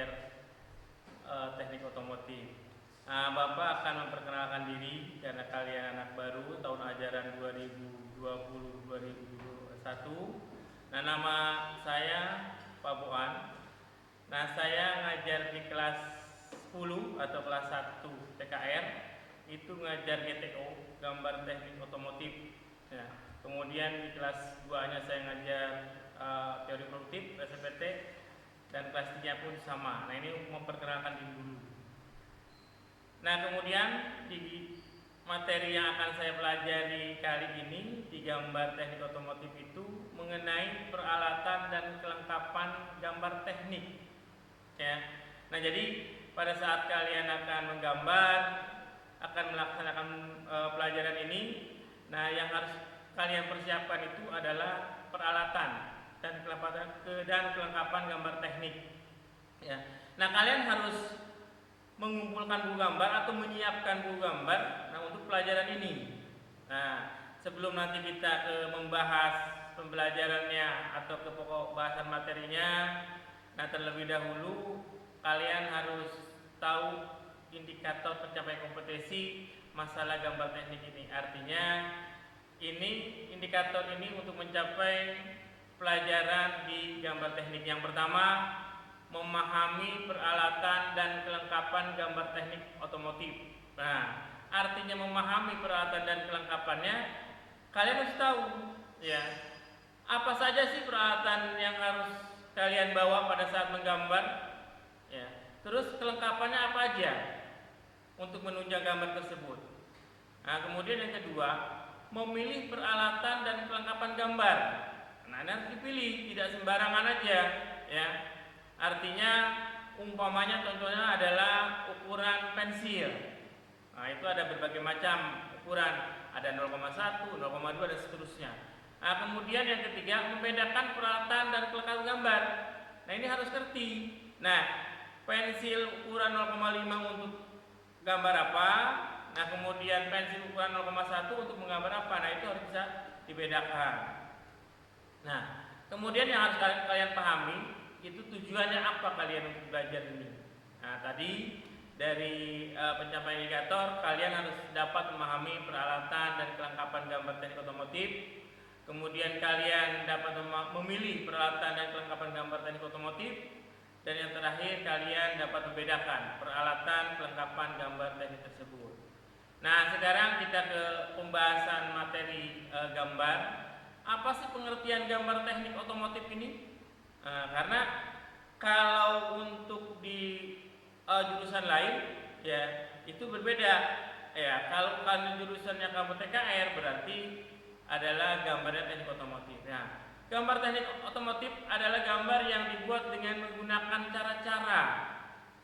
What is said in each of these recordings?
TKR Teknik Otomotif. Nah, Bapak akan memperkenalkan diri karena kalian anak baru tahun ajaran 2020-2021. Nah, nama saya Pak Boan. Nah, saya ngajar di kelas 10 atau kelas 1 TKR, itu ngajar GTO, gambar teknik otomotif. Nah, kemudian di kelas 2-nya saya ngajar teori produktif, SPT, dan kelas 3 pun sama. Nah, ini memperkenalkan diri dulu. Nah, kemudian di materi yang akan saya pelajari kali ini di gambar teknik otomotif itu mengenai peralatan dan kelengkapan gambar teknik. Ya. Nah, jadi pada saat kalian akan menggambar, akan melaksanakan pelajaran ini, nah yang harus kalian persiapkan itu adalah peralatan dan kelengkapan gambar teknik. Ya. Nah, kalian harus mengumpulkan buku gambar atau menyiapkan buku gambar untuk pelajaran ini. Nah, sebelum nanti kita membahas pembelajarannya atau ke pokok bahasan materinya, nah terlebih dahulu kalian harus tahu indikator pencapaian kompetensi masalah gambar teknik ini. Artinya ini indikator ini untuk mencapai pelajaran di gambar teknik. Yang pertama, memahami peralatan dan kelengkapan gambar teknik otomotif. Nah, artinya memahami peralatan dan kelengkapannya, kalian harus tahu ya, apa saja sih peralatan yang harus kalian bawa pada saat menggambar ya. Terus kelengkapannya apa aja untuk menunjang gambar tersebut. Nah, kemudian yang kedua, memilih peralatan dan kelengkapan gambar. Nah, ini harus dipilih, tidak sembarangan aja ya. Artinya umpamanya contohnya adalah ukuran pensil. Nah, itu ada berbagai macam ukuran, ada 0,1, 0,2 dan seterusnya. Nah, kemudian yang ketiga, membedakan peralatan dan kelengkapan gambar. Nah, ini harus ngerti. Nah, pensil ukuran 0,5 untuk gambar apa? Nah, kemudian pensil ukuran 0,1 untuk menggambar apa? Nah, itu harus bisa dibedakan. Nah, kemudian yang harus kalian pahami, itu tujuannya apa kalian untuk belajar ini. Nah, tadi dari pencapaian indikator, kalian harus dapat memahami peralatan dan kelengkapan gambar teknik otomotif. Kemudian kalian dapat memilih peralatan dan kelengkapan gambar teknik otomotif. Dan yang terakhir, kalian dapat membedakan peralatan kelengkapan gambar teknik tersebut. Nah, sekarang kita ke pembahasan materi gambar. Apa sih pengertian gambar teknik otomotif ini? Karena kalau untuk di jurusan lain ya itu berbeda ya. Kalau kan jurusannya kamu TKR berarti adalah gambarnya teknik otomotif. Nah, gambar teknik otomotif adalah gambar yang dibuat dengan menggunakan cara-cara.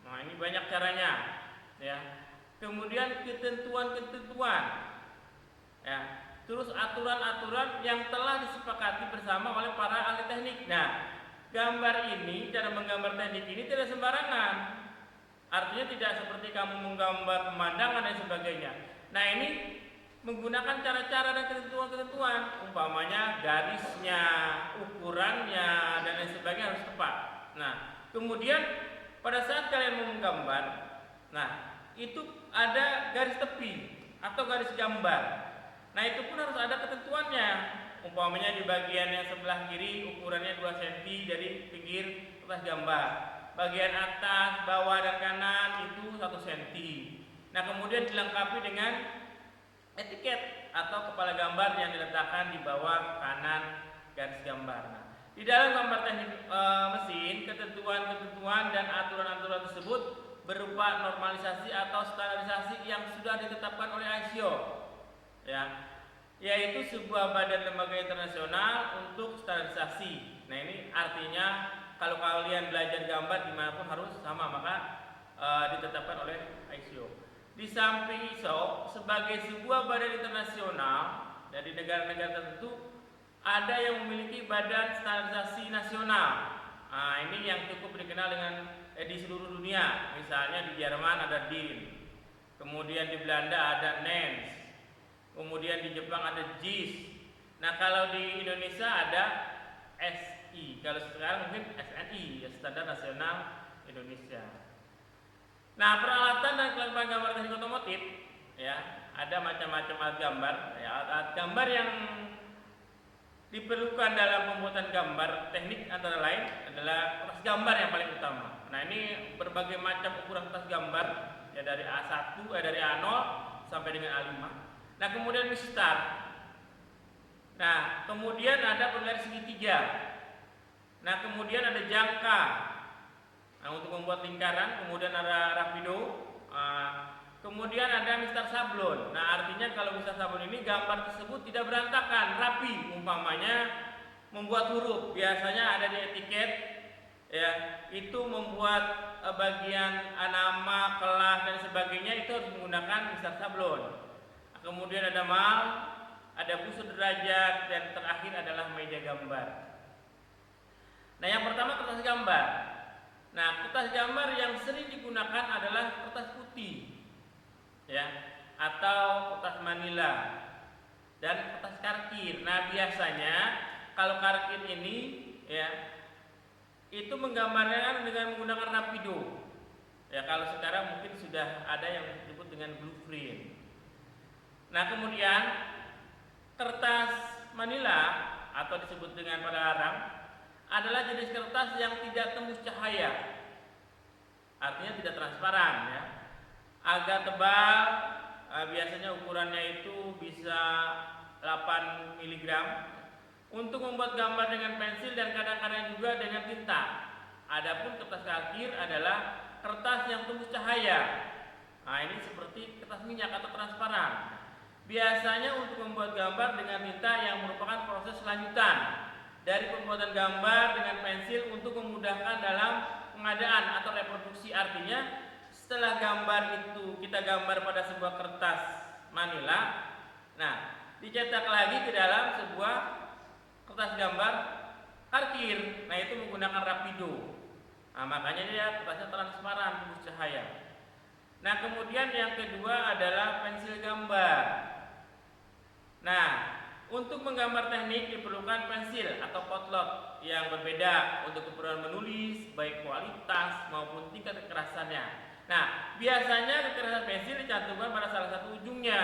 Nah, ini banyak caranya ya. Kemudian ketentuan-ketentuan ya. Terus aturan-aturan yang telah disepakati bersama oleh para ahli teknik. Nah, gambar ini, cara menggambar teknik ini tidak sembarangan. Artinya tidak seperti kamu menggambar pemandangan dan sebagainya. Nah, ini menggunakan cara-cara dan ketentuan-ketentuan. Umpamanya garisnya, ukurannya, dan lain sebagainya harus tepat. Nah, kemudian pada saat kalian mau menggambar, nah, itu ada garis tepi atau garis gambar. Nah, itu pun harus ada ketentuannya. Umpamanya di bagian yang sebelah kiri ukurannya 2 cm dari pinggir atas gambar. Bagian atas, bawah dan kanan itu 1 cm. Nah, kemudian dilengkapi dengan etiket atau kepala gambar yang diletakkan di bawah kanan garis gambar. Nah, di dalam gambar teknik mesin, ketentuan-ketentuan dan aturan-aturan tersebut berupa normalisasi atau standarisasi yang sudah ditetapkan oleh ISO. Ya, yaitu sebuah badan lembaga internasional untuk standarisasi. Nah, ini artinya kalau kalian belajar gambar dimanapun harus sama, maka ditetapkan oleh ISO. Di samping ISO sebagai sebuah badan internasional dari negara-negara tertentu, ada yang memiliki badan standarisasi nasional. Nah, ini yang cukup dikenal dengan di seluruh dunia. Misalnya di Jerman ada DIN, kemudian di Belanda ada NENS, kemudian di Jepang ada JIS. Nah, kalau di Indonesia ada SI. Kalau sekarang mungkin SNI, ya, Standar Nasional Indonesia. Nah, peralatan dan kelengkapan gambar teknik otomotif, ya, ada macam-macam alat gambar. Ya, alat gambar yang diperlukan dalam pembuatan gambar teknik antara lain adalah kertas gambar yang paling utama. Nah, ini berbagai macam ukuran kertas gambar, ya, dari A1, dari A0 sampai dengan A5. Nah, kemudian mistar. Nah, kemudian ada penggaris segitiga. Nah, kemudian ada jangka. Nah, untuk membuat lingkaran, kemudian ada rapido. Kemudian ada mistar sablon. Nah, artinya kalau mistar sablon ini gambar tersebut tidak berantakan, rapi. Umpamanya membuat huruf, biasanya ada di etiket, ya, itu membuat bagian nama, kelas dan sebagainya itu harus menggunakan mistar sablon. Nah, kemudian ada mal, ada busur derajat, dan terakhir adalah meja gambar. Nah, yang pertama kertas gambar. Nah, kertas gambar yang sering digunakan adalah kertas putih, ya, atau kertas manila dan kertas karkir. Nah, biasanya kalau karkir ini, ya, itu menggambarkan dengan menggunakan rapido. Ya, kalau sekarang mungkin sudah ada yang disebut dengan blueprint. Nah, kemudian kertas manila atau disebut dengan pada larang adalah jenis kertas yang tidak tembus cahaya, artinya tidak transparan, ya, agak tebal, biasanya ukurannya itu bisa 8 mg untuk membuat gambar dengan pensil dan kadang-kadang juga dengan tinta. Adapun kertas karkir adalah kertas yang tembus cahaya. Nah, ini seperti kertas minyak atau transparan. Biasanya untuk membuat gambar dengan tinta yang merupakan proses lanjutan dari pembuatan gambar dengan pensil untuk memudahkan dalam pengadaan atau reproduksi. Artinya setelah gambar itu kita gambar pada sebuah kertas manila, nah, dicetak lagi ke dalam sebuah kertas gambar karkir. Nah, itu menggunakan rapido. Nah, makanya dia kertasnya transparan, tembus cahaya. Nah, kemudian yang kedua adalah pensil gambar. Nah, untuk menggambar teknik diperlukan pensil atau potlot yang berbeda untuk keperluan menulis, baik kualitas maupun tingkat kekerasannya. Nah, biasanya kekerasan pensil dicantumkan pada salah satu ujungnya.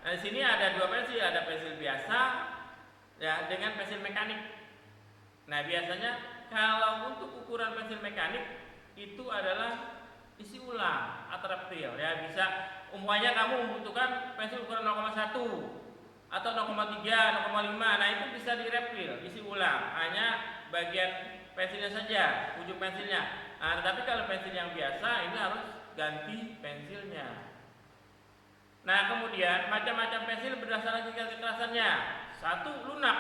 Nah, di sini ada dua pensil, ada pensil biasa, ya, dengan pensil mekanik. Nah, biasanya kalau untuk ukuran pensil mekanik itu adalah isi ulang atau reptil, ya, bisa umpamanya kamu membutuhkan pensil ukuran 0,1 atau 0,3, 0,5. Nah, itu bisa direptil, isi ulang, hanya bagian pensilnya saja, ujung pensilnya. Nah, tetapi kalau pensil yang biasa ini harus ganti pensilnya. Nah, kemudian macam-macam pensil berdasarkan tingkat kekerasannya. 1, lunak.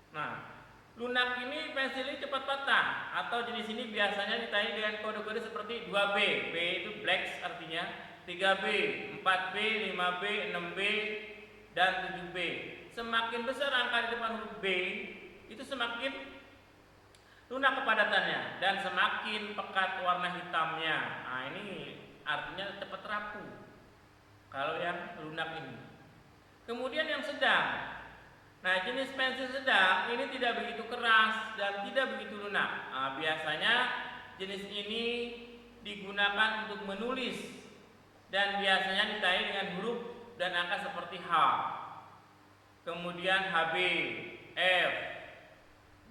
Nah, lunak ini pensil ini cepat patah, atau jenis ini biasanya ditandai dengan kode-kode seperti 2B. B itu blacks artinya, 3B, 4B, 5B, 6B, dan 7B. Semakin besar angka di depan huruf B, itu semakin lunak kepadatannya dan semakin pekat warna hitamnya. Nah, ini artinya cepat rapuh kalau yang lunak ini. Kemudian yang sedang. Nah, jenis pensil sedang ini tidak begitu keras dan tidak begitu lunak. Nah, biasanya jenis ini digunakan untuk menulis dan biasanya ditandai dengan huruf dan angka seperti H, kemudian HB, F,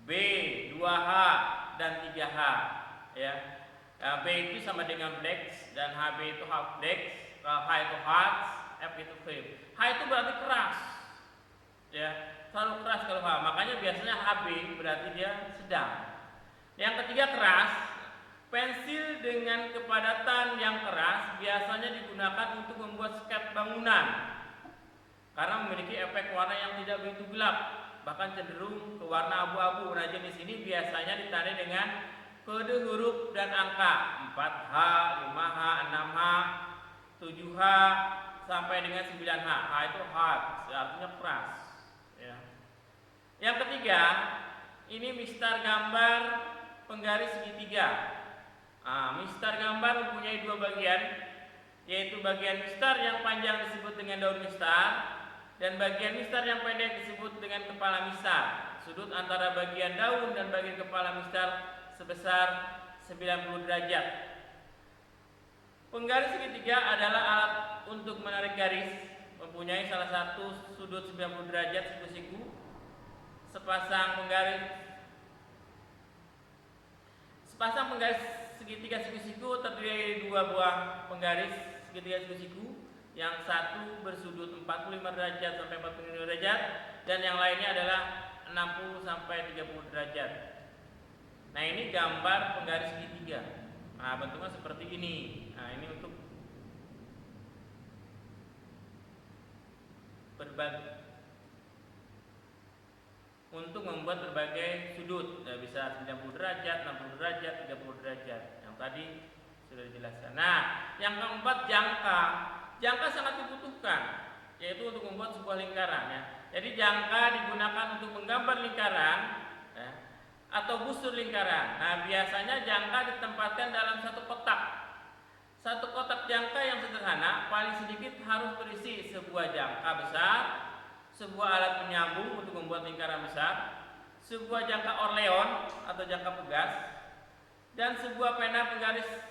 B, 2H, dan 3H, ya. B itu sama dengan blacks dan HB itu half blacks, H itu hearts, F itu flip. H itu berarti keras, ya, terlalu keras kalau H. Makanya biasanya HB berarti dia sedang. Yang ketiga keras. Pensil dengan kepadatan yang keras biasanya digunakan untuk membuat sketch bangunan karena memiliki efek warna yang tidak begitu gelap, bahkan cenderung ke warna abu-abu. Nah, jenis ini biasanya ditandai dengan kode huruf dan angka 4H, 5H, 6H, 7H sampai dengan 9H. H itu hard, artinya keras, ya. Yang ketiga, ini mistar gambar penggaris segitiga. Mistar gambar mempunyai dua bagian, yaitu bagian mistar yang panjang disebut dengan daun mistar dan bagian mistar yang pendek disebut dengan kepala mistar. Sudut antara bagian daun dan bagian kepala mistar sebesar 90 derajat. Penggaris segitiga adalah alat untuk menarik garis, mempunyai salah satu sudut 90 derajat siku-siku. Sepasang penggaris segitiga siku-siku terdiri dari dua buah penggaris segitiga siku-siku, yang satu bersudut 45 derajat sampai 45 derajat dan yang lainnya adalah 60 sampai 30 derajat. Nah, ini gambar penggaris segitiga. Nah, bentuknya seperti ini. Nah, ini untuk membuat berbagai sudut. Ya, bisa 90 derajat, 60 derajat, 30 derajat. Yang tadi sudah dijelaskan. Nah, yang keempat, jangka. Jangka sangat dibutuhkan, yaitu untuk membuat sebuah lingkaran. Ya. Jadi jangka digunakan untuk menggambar lingkaran, ya, atau busur lingkaran. Nah, biasanya jangka ditempatkan dalam satu kotak. Satu kotak jangka yang sederhana paling sedikit harus berisi sebuah jangka besar, sebuah alat penyambung untuk membuat lingkaran besar, sebuah jangka orleon atau jangka pegas, dan sebuah pena penggaris.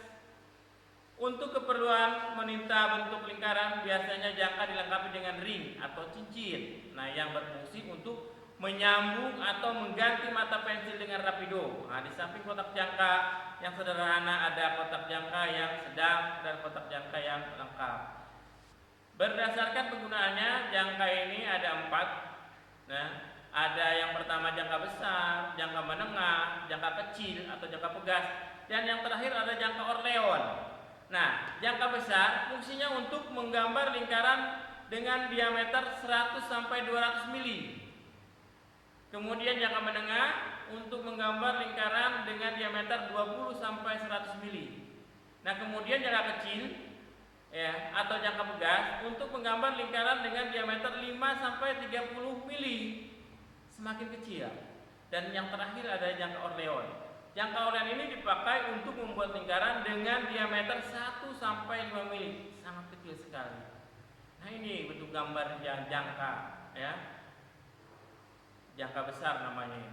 Untuk keperluan meninta bentuk lingkaran, biasanya jangka dilengkapi dengan ring atau cincin. Nah, yang berfungsi untuk menyambung atau mengganti mata pensil dengan rapido. Nah, di samping kotak jangka yang sederhana ada kotak jangka yang sedang dan kotak jangka yang lengkap. Berdasarkan penggunaannya, jangka ini ada 4. Nah, ada yang pertama jangka besar, jangka menengah, jangka kecil atau jangka pegas, dan yang terakhir ada jangka orleon. Nah, jangka besar fungsinya untuk menggambar lingkaran dengan diameter 100 sampai 200 mili. Kemudian jangka menengah untuk menggambar lingkaran dengan diameter 20 sampai 100 mili. Nah, kemudian jangka kecil, ya, atau jangka pegas untuk menggambar lingkaran dengan diameter 5 sampai 30 mili. Semakin kecil. Dan yang terakhir ada jangka orleon. Jangka orleon ini dipakai untuk membuat lingkaran dengan diameter 1 sampai 5 mili, sangat kecil sekali. Nah, ini bentuk gambar jangka, ya. Jangka besar namanya.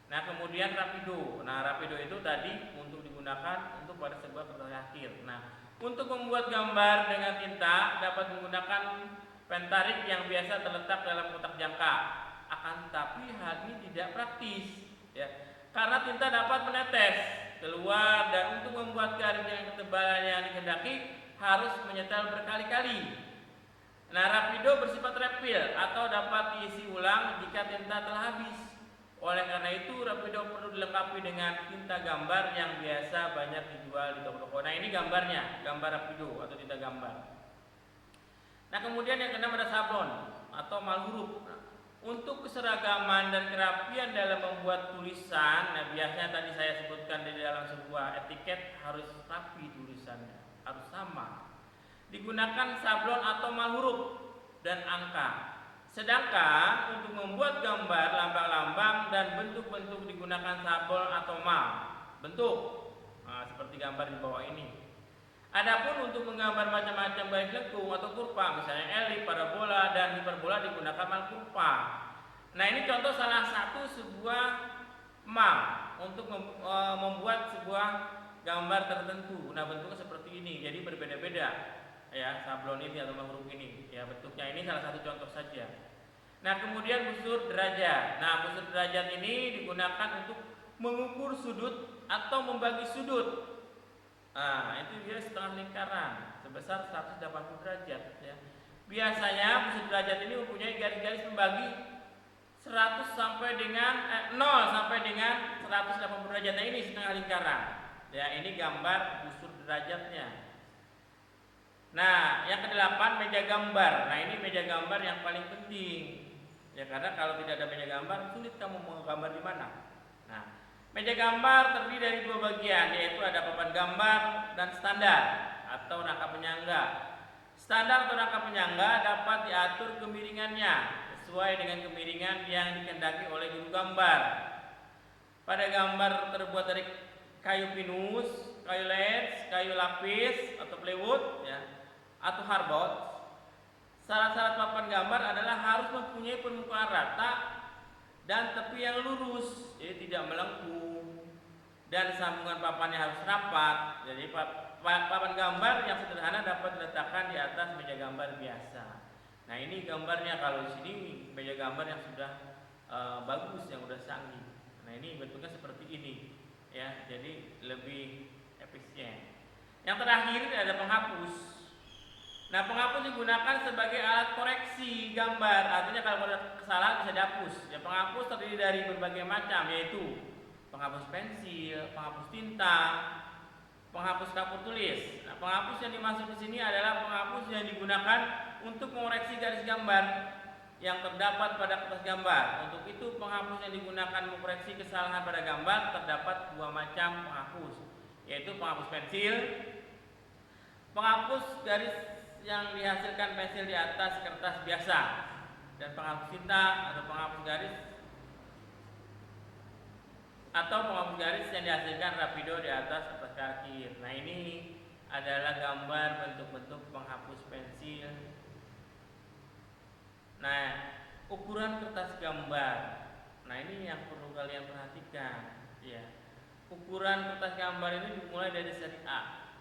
Nah, kemudian rapido. Nah, rapido itu tadi untuk digunakan untuk pada sebuah kertas akhir. Nah, untuk membuat gambar dengan tinta dapat menggunakan pentarik yang biasa terletak dalam kotak jangka. Akan tetapi hal ini tidak praktis, ya. Karena tinta dapat menetes keluar dan untuk membuat garis dengan ketebalan yang dikehendaki harus menyetel berkali-kali. Nah, rapido bersifat repil atau dapat diisi ulang jika tinta telah habis. Oleh karena itu, rapido perlu dilengkapi dengan tinta gambar yang biasa banyak dijual di toko-toko. Nah, ini gambarnya, gambar rapido atau tinta gambar. Nah, kemudian yang keenam ada sablon atau malhuruf. Untuk keseragaman dan kerapian dalam membuat tulisan, nah biasanya tadi saya sebutkan di dalam sebuah etiket harus rapi tulisannya, harus sama. Digunakan sablon atau malhuruf dan angka. Sedangkan untuk membuat gambar, lambang-lambang dan bentuk-bentuk digunakan sablon atau mal. Bentuk, nah, seperti gambar di bawah ini. Adapun untuk menggambar macam-macam garis lengkung atau kurva, misalnya elip, parabola, dan hiperbola digunakan mal kurva. Nah, ini contoh salah satu sebuah mal untuk membuat sebuah gambar tertentu. Nah, bentuknya seperti ini, jadi berbeda-beda, ya, sablon ini atau mal huruf ini. Ya, bentuknya ini salah satu contoh saja. Nah, kemudian busur derajat. Nah, busur derajat ini digunakan untuk mengukur sudut atau membagi sudut. Nah, itu dia setengah lingkaran sebesar 180 derajat, ya. Biasanya busur derajat ini mempunyai garis-garis pembagi 100 sampai dengan 0 sampai dengan 180 derajat. Nah, ini setengah lingkaran. Ya, ini gambar busur derajatnya. Nah, yang kedelapan meja gambar. Nah, ini meja gambar yang paling penting. Ya, karena kalau tidak ada meja gambar sulit kamu menggambar di mana. Nah, meja gambar terdiri dari 2 bagian, yaitu ada papan gambar dan standar atau rangka penyangga. Standar atau rangka penyangga dapat diatur kemiringannya sesuai dengan kemiringan yang dikehendaki oleh juru gambar. Pada gambar terbuat dari kayu pinus, kayu led, kayu lapis atau plywood, ya, atau hardboard, syarat-syarat papan gambar adalah harus mempunyai permukaan rata dan tepi yang lurus, jadi tidak melengkung. dan sambungan papannya harus rapat. Jadi papan gambar yang sederhana dapat diletakkan di atas meja gambar biasa. Nah, ini gambarnya. Kalau di sini meja gambar yang sudah bagus, yang sudah canggih. Nah, ini bentuknya seperti ini ya, jadi lebih efisien. Yang terakhir ada penghapus. Nah, penghapus digunakan sebagai alat koreksi gambar. Artinya kalau ada kesalahan bisa dihapus. Ya, penghapus terdiri dari berbagai macam, yaitu penghapus pensil, penghapus tinta, penghapus kapur tulis. Nah, penghapus yang dimaksud di sini adalah penghapus yang digunakan untuk mengoreksi garis gambar yang terdapat pada kertas gambar. Untuk itu, penghapus yang digunakan mengoreksi kesalahan pada gambar terdapat dua macam penghapus, yaitu penghapus pensil, penghapus garis yang dihasilkan pensil di atas kertas biasa, dan penghapus tinta atau penghapus garis yang dihasilkan rapido di atas kertas kaki. Nah, ini adalah gambar bentuk-bentuk penghapus pensil. Nah, ukuran kertas gambar. Nah, ini yang perlu kalian perhatikan ya. Ukuran kertas gambar ini dimulai dari seri A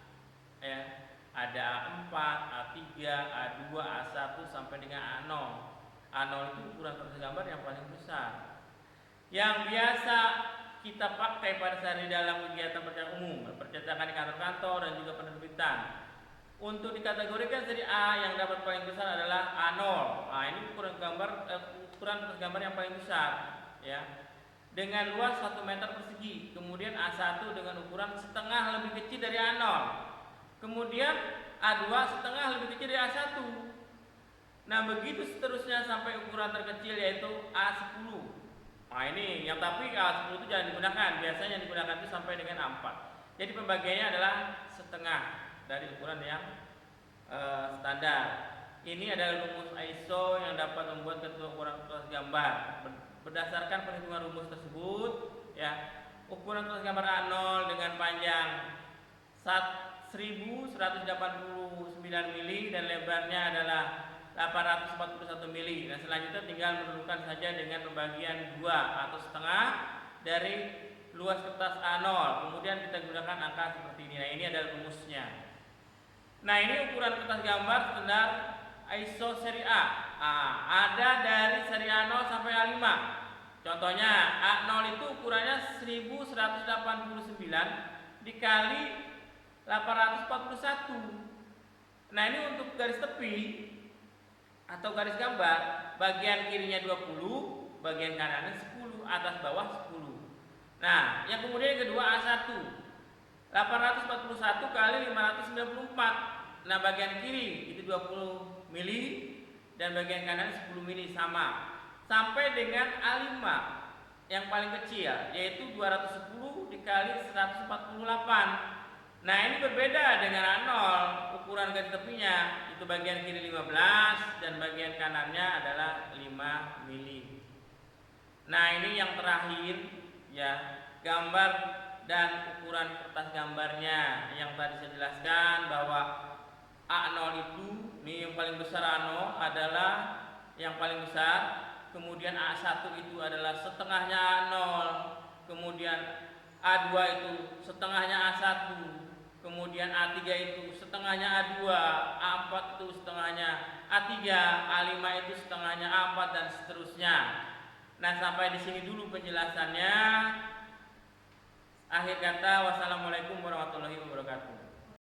ya. Ada A4, A3, A2, A1 sampai dengan A0. A0 itu ukuran kertas gambar yang paling besar, yang biasa kita pakai pada sehari dalam kegiatan percetakan umum, percetakan di kantor-kantor dan juga penerbitan. Untuk dikategorikan seri A yang dapat paling besar adalah A0. Nah, ini ukuran kertas gambar yang paling besar ya, dengan luas 1 meter persegi. Kemudian A1 dengan ukuran setengah lebih kecil dari A0. Kemudian A2 setengah lebih kecil dari A1. Nah, begitu seterusnya sampai ukuran terkecil yaitu A10. Nah, ini yang tapi A10 itu jangan digunakan. Biasanya yang digunakan itu sampai dengan A4. Jadi pembagiannya adalah setengah dari ukuran yang standar. Ini adalah rumus ISO yang dapat membuat ketentuan ukuran kertas gambar. Berdasarkan perhitungan rumus tersebut ya, ukuran kertas gambar A0 dengan panjang 1189 mili dan lebarnya adalah 841 mili. Nah, selanjutnya tinggal menentukan saja dengan pembagian 2 atau setengah dari luas kertas A0. Kemudian kita gunakan angka seperti ini. Nah, ini adalah rumusnya. Nah, ini ukuran kertas gambar standar ISO seri A. Ada dari seri A0 sampai A5. Contohnya A0 itu ukurannya 1189 dikali 841. Nah, ini untuk garis tepi atau garis gambar, bagian kirinya 20, bagian kanannya 10, atas bawah 10. Nah, yang kemudian yang kedua A1, 841 kali 594. Nah, bagian kiri itu 20 mili dan bagian kanan 10 mili sama. Sampai dengan A5 yang paling kecil yaitu 210 dikali 148. Nah, ini berbeda dengan A0. Ukuran garis tepinya itu bagian kiri 15 dan bagian kanannya adalah 5 mili. Nah, ini yang terakhir ya, gambar dan ukuran kertas gambarnya. Yang tadi saya jelaskan bahwa A0 itu, ini yang paling besar A0 adalah yang paling besar. Kemudian A1 itu adalah setengahnya A0. Kemudian A2 itu setengahnya A1. Kemudian A3 itu setengahnya A2, A4 itu setengahnya A3, A5 itu setengahnya A4 dan seterusnya. Nah, sampai di sini dulu penjelasannya. Akhir kata, wassalamualaikum warahmatullahi wabarakatuh.